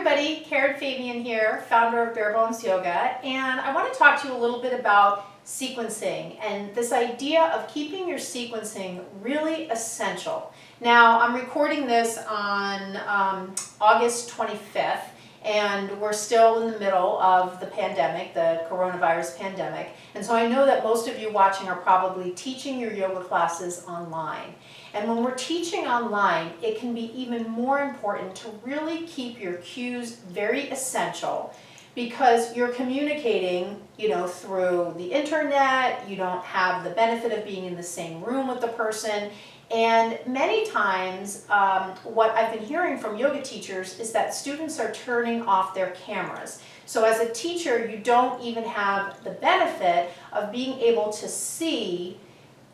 everybody, Karen Fabian here, founder of Bare Bones Yoga, and I want to talk to you a little bit about sequencing and this idea of keeping your sequencing really essential. Now, I'm recording this on August 25th, and we're still in the middle of the pandemic, the coronavirus pandemic, and so I know that most of you watching are probably teaching your yoga classes online. And when we're teaching online, it can be even more important to really keep your cues very essential, because you're communicating, through the internet. You don't have the benefit of being in the same room with the person. And many times, what I've been hearing from yoga teachers is that students are turning off their cameras. So as a teacher, you don't even have the benefit of being able to see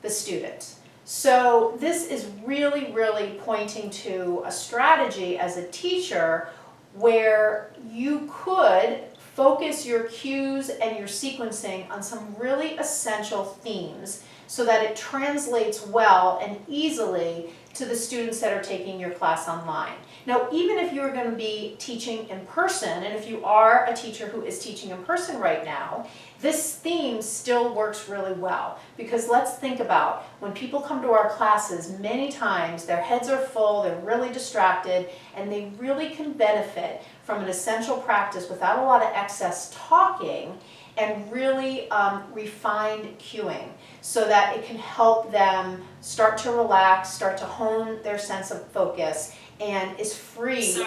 the student. So this is really, really pointing to a strategy as a teacher where you could focus your cues and your sequencing on some really essential themes so that it translates well and easily to the students that are taking your class online. Now, even if you're going to be teaching in person, and if you are a teacher who is teaching in person right now, this theme still works really well, because let's think about when people come to our classes, many times their heads are full, they're really distracted, and they really can benefit from an essential practice without a lot of excess talking and really refined cueing, so that it can help them start to relax, start to hone their sense of focus, and is free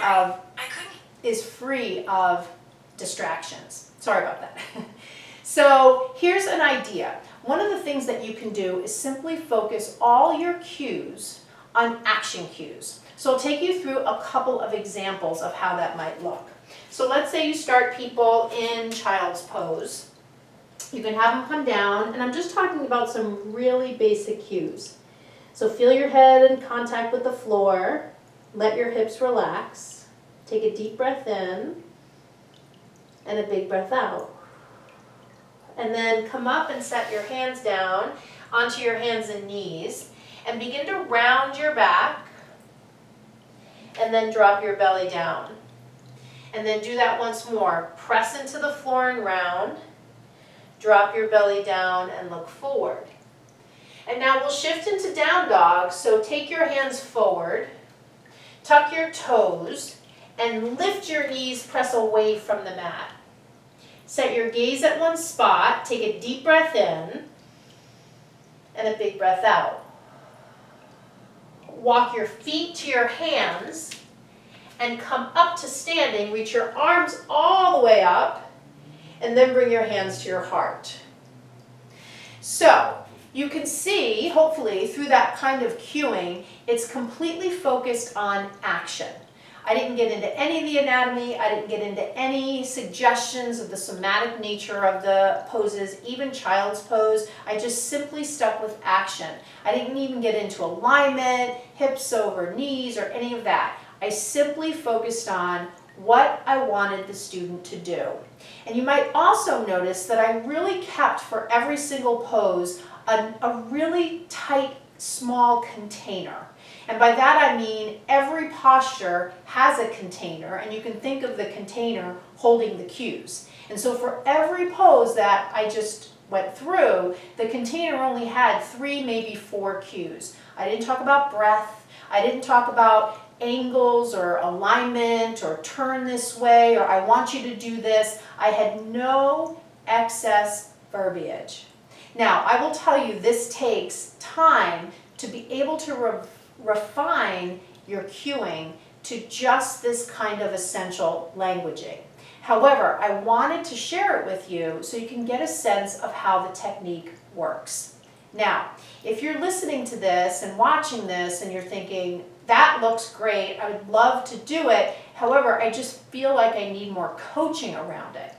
of distractions. Sorry about that. So here's an idea. One of the things that you can do is simply focus all your cues on action cues. So I'll take you through a couple of examples of how that might look. So let's say you start people in child's pose. You can have them come down, and I'm just talking about some really basic cues. So feel your head in contact with the floor. Let your hips relax. Take a deep breath in and a big breath out. And then come up and set your hands down onto your hands and knees and begin to round your back, and then drop your belly down. And then do that once more. Press into the floor and round. Drop your belly down and look forward. And now we'll shift into down dog. So take your hands forward, tuck your toes, and lift your knees, press away from the mat. Set your gaze at one spot, take a deep breath in, and a big breath out. Walk your feet to your hands, and come up to standing. Reach your arms all the way up, and then bring your hands to your heart. So, you can see, hopefully, through that kind of cueing, it's completely focused on action. I didn't get into any of the anatomy. I didn't get into any suggestions of the somatic nature of the poses, even child's pose. I just simply stuck with action. I didn't even get into alignment, hips over knees, or any of that. I simply focused on what I wanted the student to do. And you might also notice that I really kept, for every single pose, a really tight, small container. And by that I mean every posture has a container, and you can think of the container holding the cues. And so for every pose that I just went through, the container only had 3, maybe 4 cues. I didn't talk about breath. I didn't talk about angles or alignment or turn this way or I want you to do this. I had no excess verbiage. Now, I will tell you, this takes time to be able to refine your cueing to just this kind of essential languaging. However, I wanted to share it with you so you can get a sense of how the technique works. Now, if you're listening to this and watching this and you're thinking, that looks great, I would love to do it, however, I just feel like I need more coaching around it.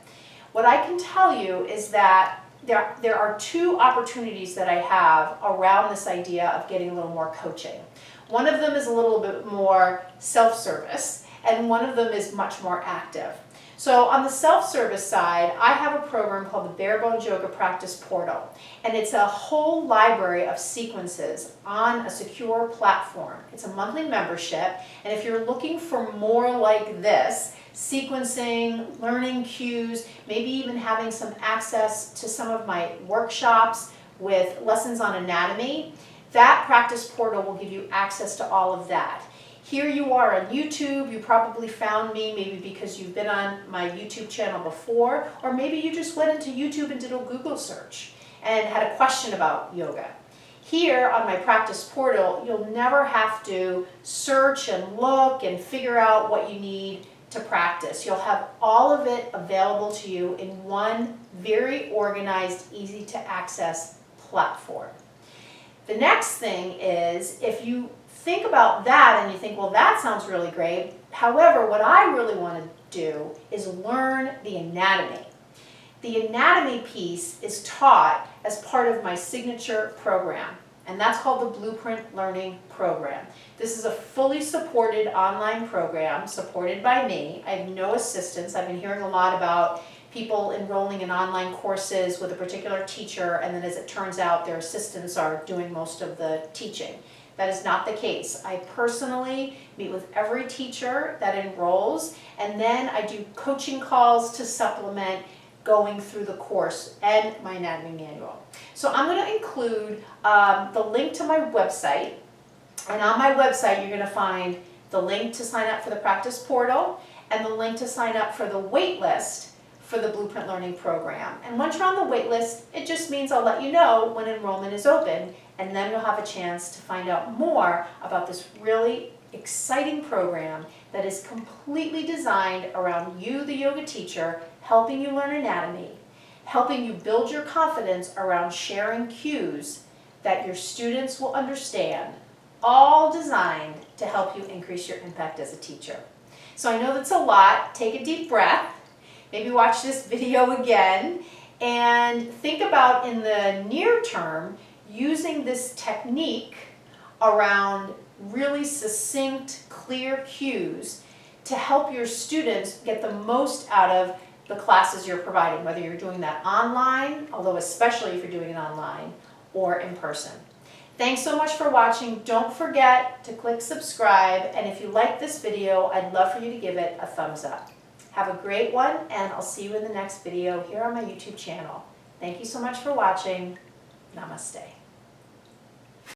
What I can tell you is that there are 2 opportunities that I have around this idea of getting a little more coaching. One of them is a little bit more self-service, and one of them is much more active. So on the self-service side, I have a program called the Bare Bones Yoga Practice Portal, and it's a whole library of sequences on a secure platform. It's a monthly membership, and if you're looking for more like this, sequencing, learning cues, maybe even having some access to some of my workshops with lessons on anatomy, that practice portal will give you access to all of that. Here you are on YouTube. You probably found me maybe because you've been on my YouTube channel before, or maybe you just went into YouTube and did a Google search and had a question about yoga. Here on my practice portal, you'll never have to search and look and figure out what you need to practice. You'll have all of it available to you in one very organized, easy to access platform. The next thing is, if you think about that and you think, well, that sounds really great. However, what I really want to do is learn the anatomy. The anatomy piece is taught as part of my signature program, and that's called the Blueprint Learning Program. This is a fully supported online program supported by me. I have no assistance. I've been hearing a lot about people enrolling in online courses with a particular teacher, and then as it turns out, their assistants are doing most of the teaching. That is not the case. I personally meet with every teacher that enrolls, and then I do coaching calls to supplement going through the course and my anatomy manual. So I'm going to include the link to my website, and on my website you're going to find the link to sign up for the practice portal and the link to sign up for the wait list for the Blueprint Learning Program. And once you're on the wait list, it just means I'll let you know when enrollment is open, and then you'll have a chance to find out more about this really exciting program that is completely designed around you, the yoga teacher, helping you learn anatomy, helping you build your confidence around sharing cues that your students will understand, all designed to help you increase your impact as a teacher. So I know that's a lot. Take a deep breath. Maybe watch this video again and think about, in the near term, using this technique around really succinct, clear cues to help your students get the most out of the classes you're providing, whether you're doing that online, although especially if you're doing it online, or in person. Thanks so much for watching. Don't forget to click subscribe, and if you like this video, I'd love for you to give it a thumbs up. Have a great one, and I'll see you in the next video here on my YouTube channel. Thank you so much for watching. Namaste.